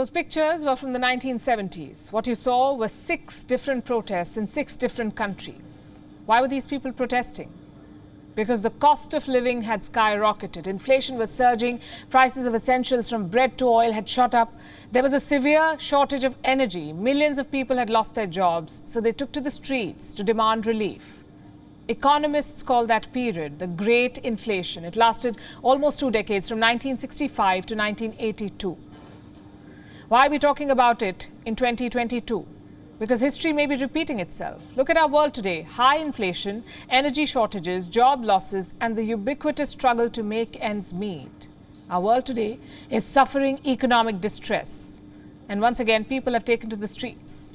Those pictures were from the 1970s. What you saw was 6 different protests in 6 different countries. Why were these people protesting? Because the cost of living had skyrocketed. Inflation was surging. Prices of essentials from bread to oil had shot up. There was a severe shortage of energy. Millions of people had lost their jobs, so they took to the streets to demand relief. Economists call that period the Great Inflation. It lasted almost 2 decades, from 1965 to 1982. Why are we talking about it in 2022? Because history may be repeating itself. Look at our world today. High inflation, energy shortages, job losses, and the ubiquitous struggle to make ends meet. Our world today is suffering economic distress. And once again, people have taken to the streets.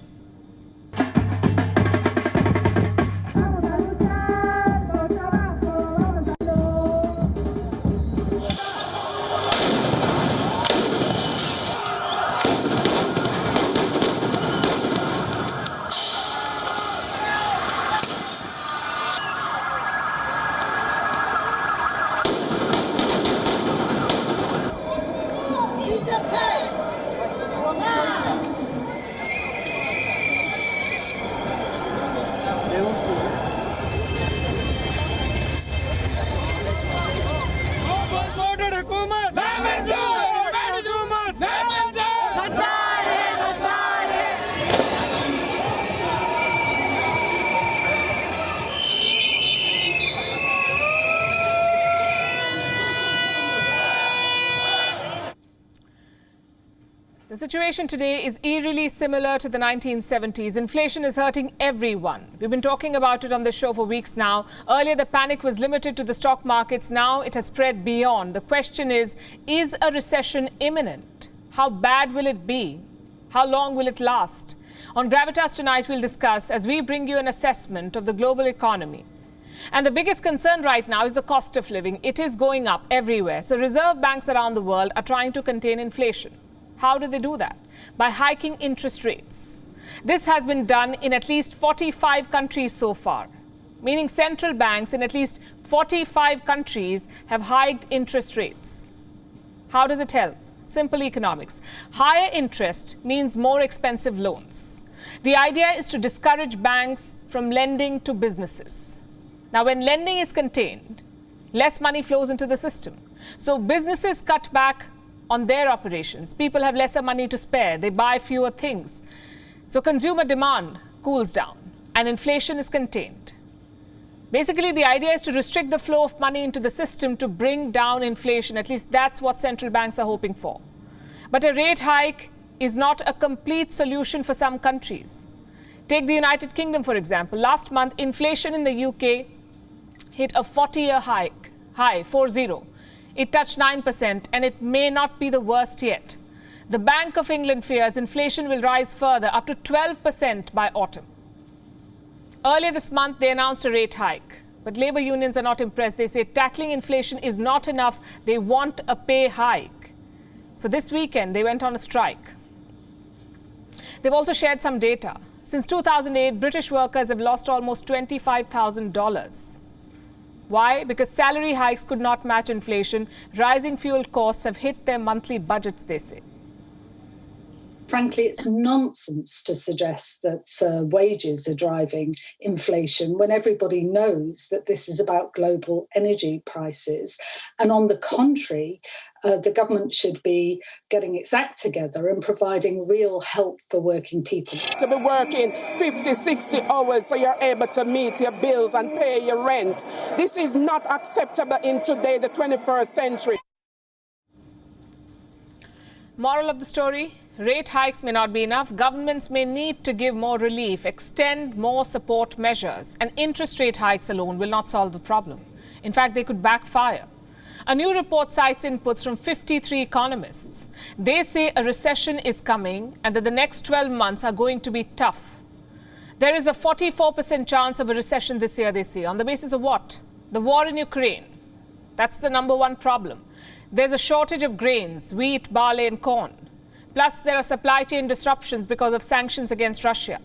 The situation today is eerily similar to the 1970s. Inflation is hurting everyone. We've been talking about it on this show for weeks now. Earlier, the panic was limited to the stock markets. Now it has spread beyond. The question is a recession imminent? How bad will it be? How long will it last? On Gravitas tonight, we'll discuss as we bring you an assessment of the global economy. And the biggest concern right now is the cost of living. It is going up everywhere. So reserve banks around the world are trying to contain inflation. How do they do that? By hiking interest rates. This has been done in at least 45 countries so far, meaning central banks in at least 45 countries have hiked interest rates. How does it help? Simple economics. Higher interest means more expensive loans. The idea is to discourage banks from lending to businesses. Now, when lending is contained, less money flows into the system. So businesses cut back on their operations. People have lesser money to spare. They buy fewer things. So consumer demand cools down and inflation is contained. Basically, the idea is to restrict the flow of money into the system to bring down inflation. At least that's what central banks are hoping for. But a rate hike is not a complete solution for some countries. Take the United Kingdom, for example. Last month, inflation in the UK hit a 40-year high, 40. It touched 9%, and it may not be the worst yet. The Bank of England fears inflation will rise further, up to 12% by autumn. Earlier this month, they announced a rate hike. But labour unions are not impressed. They say tackling inflation is not enough. They want a pay hike. So this weekend, they went on a strike. They've also shared some data. Since 2008, British workers have lost almost $25,000. Why? Because salary hikes could not match inflation. Rising fuel costs have hit their monthly budgets, they say. Frankly, it's nonsense to suggest that wages are driving inflation when everybody knows that this is about global energy prices. And on the contrary, the government should be getting its act together and providing real help for working people. To be working 50, 60 hours so you're able to meet your bills and pay your rent. This is not acceptable in today, the 21st century. Moral of the story, rate hikes may not be enough. Governments may need to give more relief, extend more support measures, and interest rate hikes alone will not solve the problem. In fact, they could backfire. A new report cites inputs from 53 economists. They say a recession is coming and that the next 12 months are going to be tough. There is a 44% chance of a recession this year, they say. On the basis of what? The war in Ukraine. That's the number one problem. There's a shortage of grains, wheat, barley and corn. Plus, there are supply chain disruptions because of sanctions against Russia.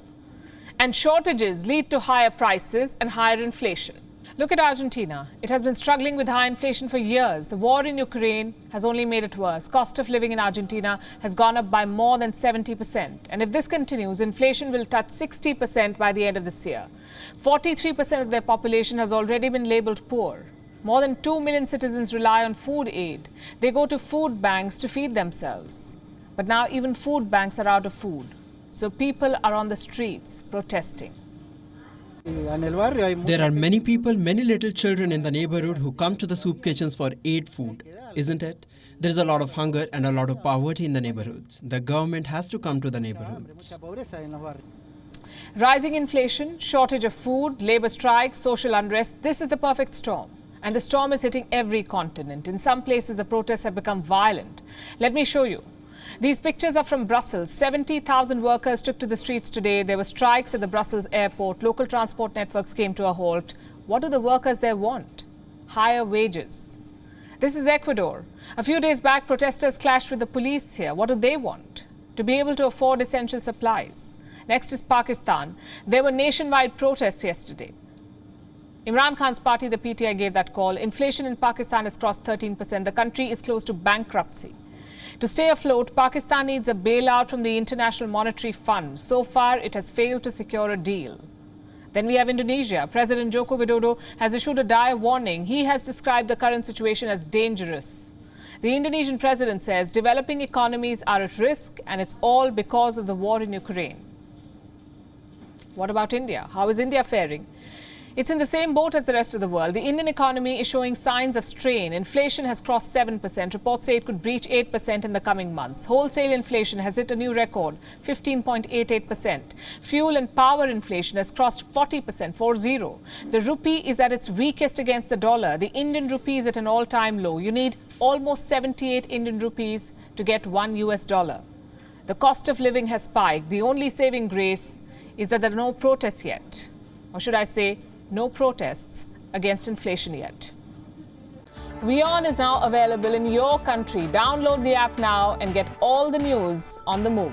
And shortages lead to higher prices and higher inflation. Look at Argentina. It has been struggling with high inflation for years. The war in Ukraine has only made it worse. Cost of living in Argentina has gone up by more than 70%. And if this continues, inflation will touch 60% by the end of this year. 43% of their population has already been labelled poor. More than 2 million citizens rely on food aid. They go to food banks to feed themselves. But now even food banks are out of food. So people are on the streets protesting. There are many people, many little children in the neighborhood who come to the soup kitchens for aid food, isn't it? There is a lot of hunger and a lot of poverty in the neighborhoods. The government has to come to the neighborhoods. Rising inflation, shortage of food, labour strikes, social unrest, this is the perfect storm. And the storm is hitting every continent. In some places, the protests have become violent. Let me show you. These pictures are from Brussels. 70,000 workers took to the streets today. There were strikes at the Brussels airport. Local transport networks came to a halt. What do the workers there want? Higher wages. This is Ecuador. A few days back, protesters clashed with the police here. What do they want? To be able to afford essential supplies. Next is Pakistan. There were nationwide protests yesterday. Imran Khan's party, the PTI, gave that call. Inflation in Pakistan has crossed 13%. The country is close to bankruptcy. To stay afloat, Pakistan needs a bailout from the International Monetary Fund. So far, it has failed to secure a deal. Then we have Indonesia. President Joko Widodo has issued a dire warning. He has described the current situation as dangerous. The Indonesian president says developing economies are at risk, and it's all because of the war in Ukraine. What about India? How is India faring? It's in the same boat as the rest of the world. The Indian economy is showing signs of strain. Inflation has crossed 7%. Reports say it could breach 8% in the coming months. Wholesale inflation has hit a new record, 15.88%. Fuel and power inflation has crossed 40%, 40. The rupee is at its weakest against the dollar. The Indian rupee is at an all-time low. You need almost 78 Indian rupees to get $1. The cost of living has spiked. The only saving grace is that there are no protests yet. Or should I say, no protests against inflation yet. WION is now available in your country. Download the app now and get all the news on the move.